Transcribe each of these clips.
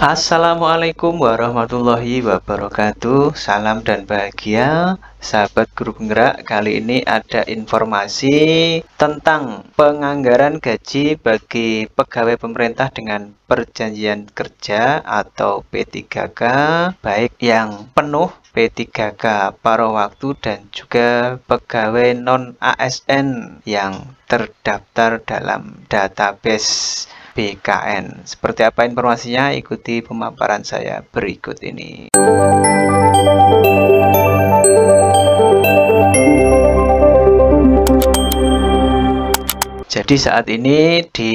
Assalamualaikum warahmatullahi wabarakatuh. Salam dan bahagia, sahabat guru penggerak. Kali ini ada informasi tentang penganggaran gaji bagi pegawai pemerintah dengan perjanjian kerja atau P3K, baik yang penuh P3K paruh waktu dan juga pegawai non ASN yang terdaftar dalam database BKN. Seperti apa informasinya? Ikuti pemaparan saya berikut ini. Jadi saat ini di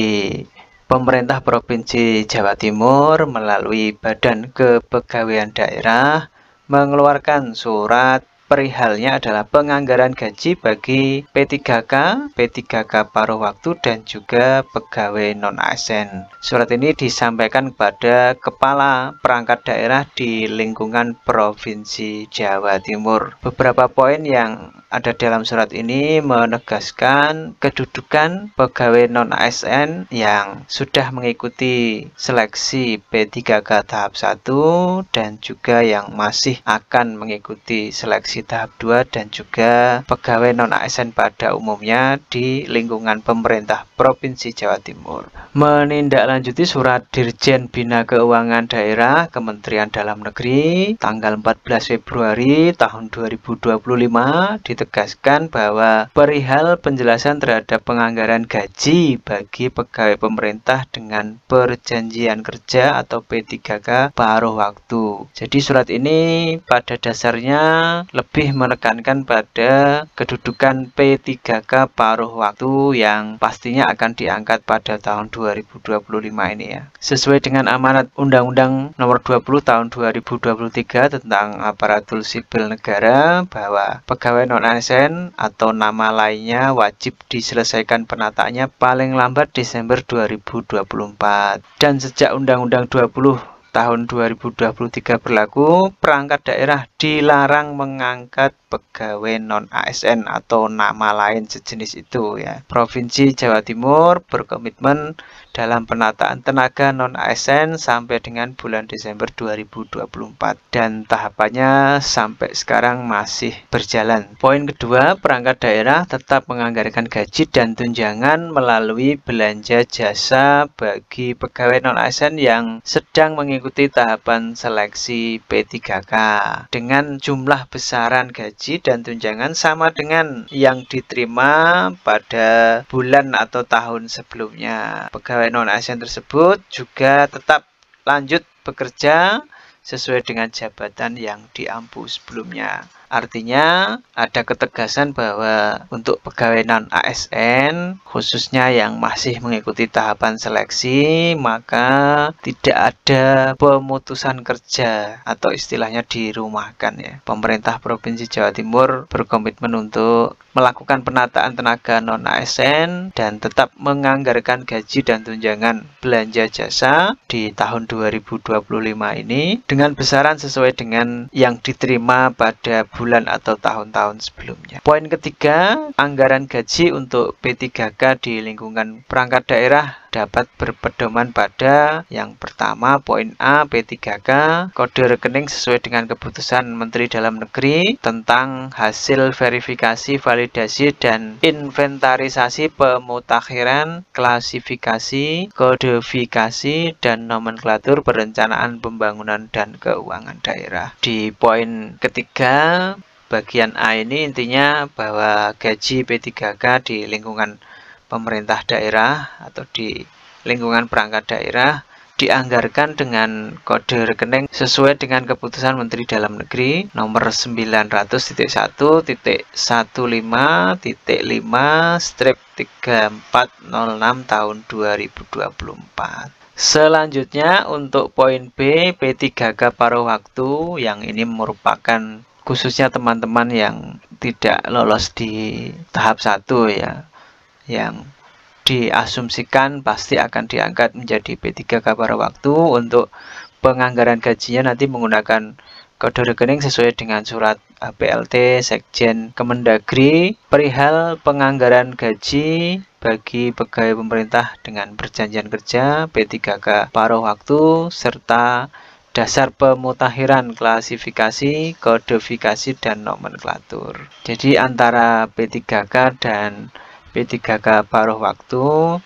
pemerintah Provinsi Jawa Timur melalui Badan Kepegawaian Daerah mengeluarkan surat perihalnya adalah penganggaran gaji bagi P3K, P3K paruh waktu dan juga pegawai non-ASN. Surat ini disampaikan kepada Kepala Perangkat Daerah di lingkungan Provinsi Jawa Timur. Beberapa poin yang ada dalam surat ini menegaskan kedudukan pegawai non-ASN yang sudah mengikuti seleksi P3K tahap 1 dan juga yang masih akan mengikuti seleksi tahap 2 dan juga pegawai non-ASN pada umumnya di lingkungan pemerintah Provinsi Jawa Timur. Menindaklanjuti surat Dirjen Bina Keuangan Daerah Kementerian Dalam Negeri tanggal 14 Februari tahun 2025 ditegaskan bahwa perihal penjelasan terhadap penganggaran gaji bagi pegawai pemerintah dengan perjanjian kerja atau P3K paruh waktu. Jadi surat ini pada dasarnya lebih menekankan pada kedudukan P3K paruh waktu yang pastinya akan diangkat pada tahun 2025 ini ya. Sesuai dengan amanat Undang-Undang Nomor 20 Tahun 2023 tentang Aparatur Sipil Negara bahwa pegawai non-ASN atau nama lainnya wajib diselesaikan penataannya paling lambat Desember 2024. Dan sejak Undang-Undang 20 tahun 2023 berlaku, perangkat daerah dilarang mengangkat pegawai non-ASN atau nama lain sejenis itu ya. Provinsi Jawa Timur berkomitmen dalam penataan tenaga non-ASN sampai dengan bulan Desember 2024 dan tahapannya sampai sekarang masih berjalan. Poin kedua, perangkat daerah tetap menganggarkan gaji dan tunjangan melalui belanja jasa bagi pegawai non-ASN yang sedang mengikuti tahapan seleksi P3K dengan jumlah besaran gaji dan tunjangan sama dengan yang diterima pada bulan atau tahun sebelumnya. Pegawai non-ASN tersebut juga tetap lanjut bekerja sesuai dengan jabatan yang diampu sebelumnya. Artinya ada ketegasan bahwa untuk pegawai non-ASN khususnya yang masih mengikuti tahapan seleksi maka tidak ada pemutusan kerja atau istilahnya dirumahkan ya. Pemerintah Provinsi Jawa Timur berkomitmen untuk melakukan penataan tenaga non-ASN dan tetap menganggarkan gaji dan tunjangan belanja jasa di tahun 2025 ini dengan besaran sesuai dengan yang diterima pada bulan atau tahun-tahun sebelumnya. Poin ketiga, anggaran gaji untuk P3K di lingkungan perangkat daerah dapat berpedoman pada yang pertama, poin A, P3K, kode rekening sesuai dengan keputusan Menteri Dalam Negeri tentang hasil verifikasi, validasi, dan inventarisasi pemutakhiran, klasifikasi, kodifikasi, dan nomenklatur perencanaan pembangunan dan keuangan daerah. Di poin ketiga, bagian A ini intinya bahwa gaji P3K di lingkungan pemerintah daerah atau di lingkungan perangkat daerah dianggarkan dengan kode rekening sesuai dengan keputusan Menteri Dalam Negeri nomor 900.1-15-5/3406 tahun 2024. Selanjutnya untuk poin B, P3K paruh waktu yang ini merupakan khususnya teman-teman yang tidak lolos di tahap 1 ya, yang diasumsikan pasti akan diangkat menjadi P3K paruh waktu. Untuk penganggaran gajinya nanti menggunakan kode rekening sesuai dengan surat PLT Sekjen Kemendagri perihal penganggaran gaji bagi pegawai pemerintah dengan perjanjian kerja, P3K paruh waktu, serta dasar pemutakhiran, klasifikasi, kodifikasi, dan nomenklatur. Jadi antara P3K dan P3K paruh waktu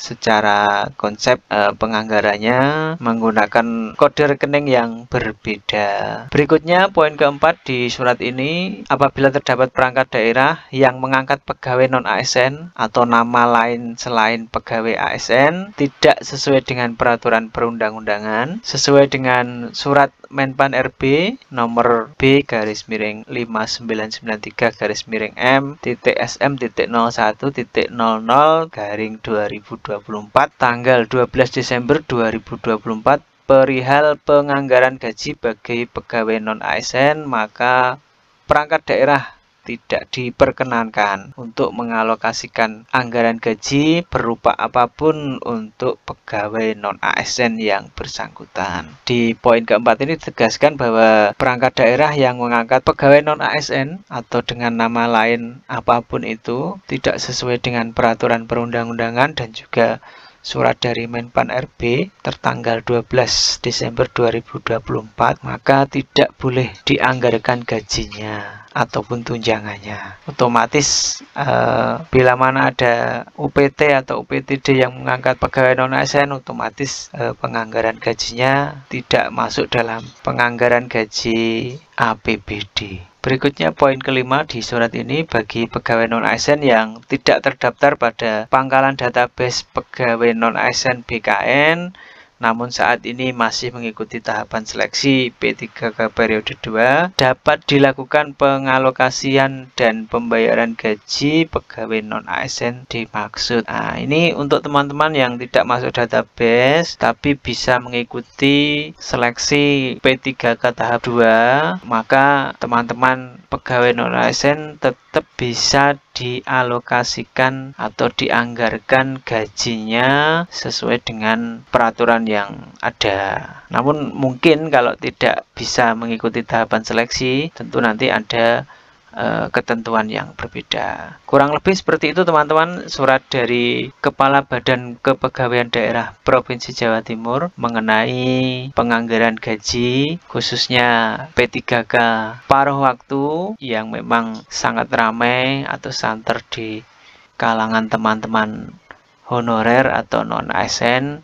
secara konsep penganggarannya menggunakan kode rekening yang berbeda. Berikutnya poin keempat di surat ini, apabila terdapat perangkat daerah yang mengangkat pegawai non-ASN atau nama lain selain pegawai ASN tidak sesuai dengan peraturan perundang-undangan, sesuai dengan surat Menpan RB nomor B-M.SM.01.00/2024 tanggal 12 Desember 2024 perihal penganggaran gaji bagi pegawai non-ASN, maka perangkat daerah tidak diperkenankan untuk mengalokasikan anggaran gaji berupa apapun untuk pegawai non-ASN yang bersangkutan. Di poin keempat ini ditegaskan bahwa perangkat daerah yang mengangkat pegawai non-ASN atau dengan nama lain apapun itu tidak sesuai dengan peraturan perundang-undangan dan juga surat dari Menpan RB tertanggal 12 Desember 2024, maka tidak boleh dianggarkan gajinya ataupun tunjangannya. Otomatis bila mana ada UPT atau UPTD yang mengangkat pegawai non-ASN, otomatis penganggaran gajinya tidak masuk dalam penganggaran gaji APBD. Berikutnya poin kelima di surat ini, bagi pegawai non-ASN yang tidak terdaftar pada pangkalan database pegawai non-ASN BKN namun saat ini masih mengikuti tahapan seleksi P3K periode 2, dapat dilakukan pengalokasian dan pembayaran gaji pegawai non-ASN dimaksud. Nah, ini untuk teman-teman yang tidak masuk database tapi bisa mengikuti seleksi P3K tahap 2, maka teman-teman pegawai non-ASN tetap bisa dialokasikan atau dianggarkan gajinya sesuai dengan peraturan yang ada. Namun mungkin kalau tidak bisa mengikuti tahapan seleksi, tentu nanti ada ketentuan yang berbeda. Kurang lebih seperti itu teman-teman surat dari Kepala Badan Kepegawaian Daerah Provinsi Jawa Timur mengenai penganggaran gaji khususnya P3K paruh waktu yang memang sangat ramai atau santer di kalangan teman-teman honorer atau non-ASN,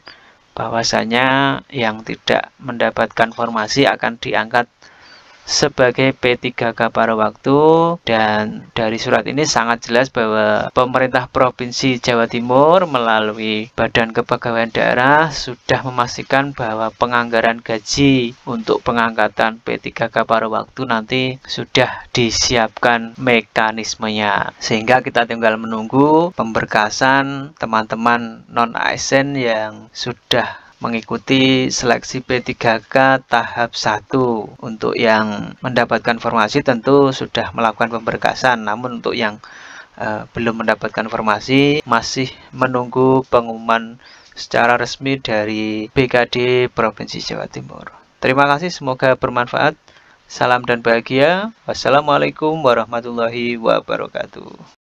bahwasanya yang tidak mendapatkan formasi akan diangkat sebagai P3K paruh waktu. Dan dari surat ini sangat jelas bahwa pemerintah Provinsi Jawa Timur melalui Badan Kepegawaian Daerah sudah memastikan bahwa penganggaran gaji untuk pengangkatan P3K paruh waktu nanti sudah disiapkan mekanismenya, sehingga kita tinggal menunggu pemberkasan teman-teman non-ASN yang sudah mengikuti seleksi P3K tahap 1. Untuk yang mendapatkan formasi tentu sudah melakukan pemberkasan, namun untuk yang belum mendapatkan formasi masih menunggu pengumuman secara resmi dari BKD Provinsi Jawa Timur. Terima kasih, semoga bermanfaat. Salam dan bahagia. Wassalamualaikum warahmatullahi wabarakatuh.